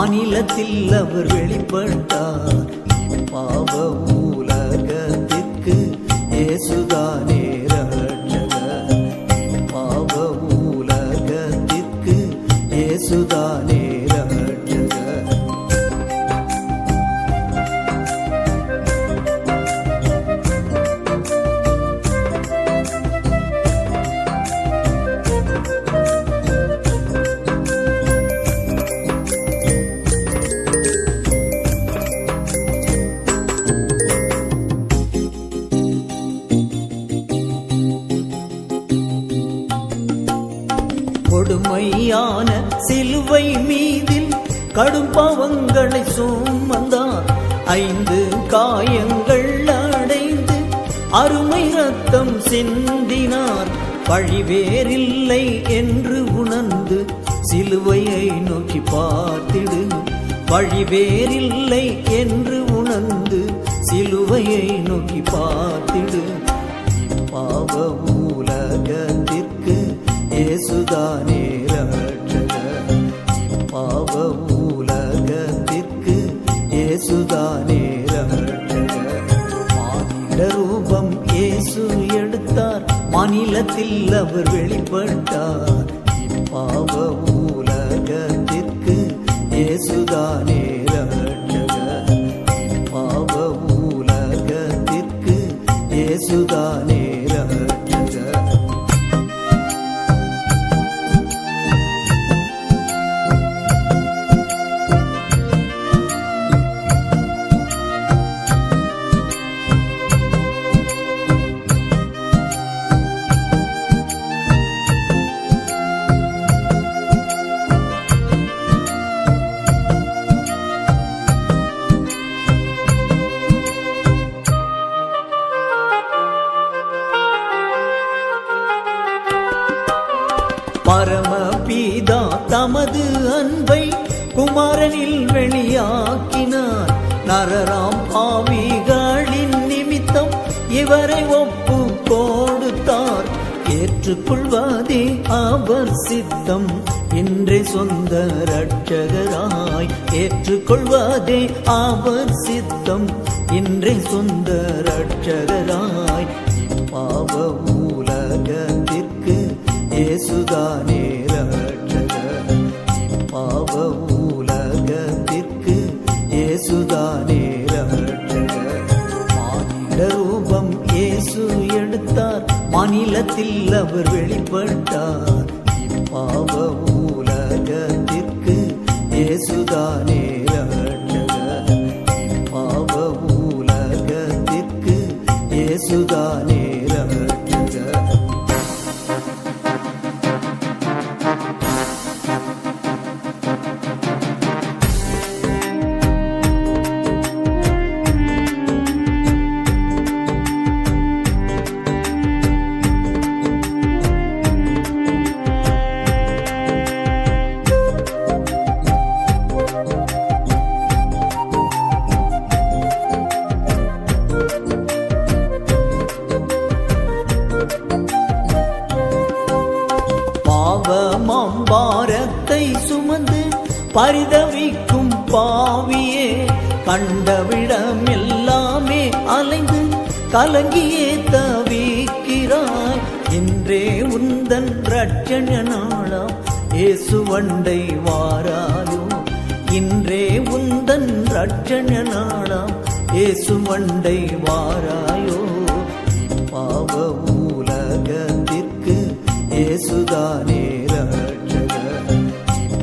மாநிலத்தில் அவர் வெளிப்பட்டார். பாவ உலகத்திற்கு இயேசுதானே ரட்சகர். பாவ உலகத்திற்கு இயேசுதானே ரட்சகர். கொடுமையான சிலுவை மீதில் கடும் பாவங்களை சுமந்தார். 5 காயங்கள் அடைந்து அருமை ரத்தம் சிந்தினார். வழிவேறில்லை என்று உணர்ந்து சிலுவையை நோக்கி பார்த்திடு. வழிவேறில்லை என்று உணர்ந்து சிலுவையை நோக்கி பார்த்திடு. பாவ உலகத்திற்கு இயேசுதானே ரட்சகர். பாவ உலகத்திற்கு இயேசுதானே ரட்சகர். மானிட ரூபம் இயேசு எடுத்தார். மாநிலத்தில் அவர் வெளிப்பட்டார். பாவ உலகத்திற்கு இயேசுதானே ரட்சகர். பாவ உலகத்திற்கு இயேசுதானே ரட்சகர். பரமபிதா தமது அன்பை குமாரனில் வெளியாக்கினார். நரராம் பாவிகளின் நிமித்தம் இவரை ஒப்பு கொடுத்தார். ஏற்றுக்கொள்வதே அவர் சித்தம் என்றே சொந்த ரட்சகராய். ஏற்றுக்கொள்வதே அவர் சித்தம் என்றே சொந்த ரட்சகராய். பாவ உலகத்திற்கு இயேசுதானே ரட்சகர். பாவ உலகத்திற்கு இயேசுதானே ரட்சகர். மானிட ரூபம் இயேசு எடுத்தார். மாநிலத்தில் அவர் வெளிப்பட்டார். பாவ உலகத்திற்கு இயேசுதானே ரட்சகர். பாவ உலகத்திற்கு இயேசுதானே ரட்சகர். பாரத்தை சுமந்து பரிதவிக்கும் பாவியே, கண்டவிடம் எல்லாமே அலைந்து கலங்கியே தவிக்கிறாய். இன்றே உந்தன் ரட்சண நாளாம் இயேசுவண்டை வாராயோ. இன்றே உந்தன் ரட்சண நாளாம் இயேசுவண்டை வாராயோ. பாவ உலகத்திற்கு இயேசுதானே ரட்சகர்.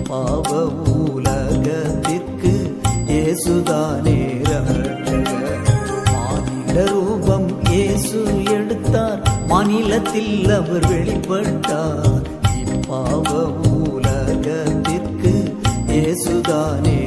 பாவ உலகத்திற்கு இயேசுதானே ரட்சகர். மானிட ரூபம் இயேசு எடுத்தார். மாநிலத்தில் அவர் வெளிப்பட்டார். பாவ உலகத்திற்கு இயேசுதானே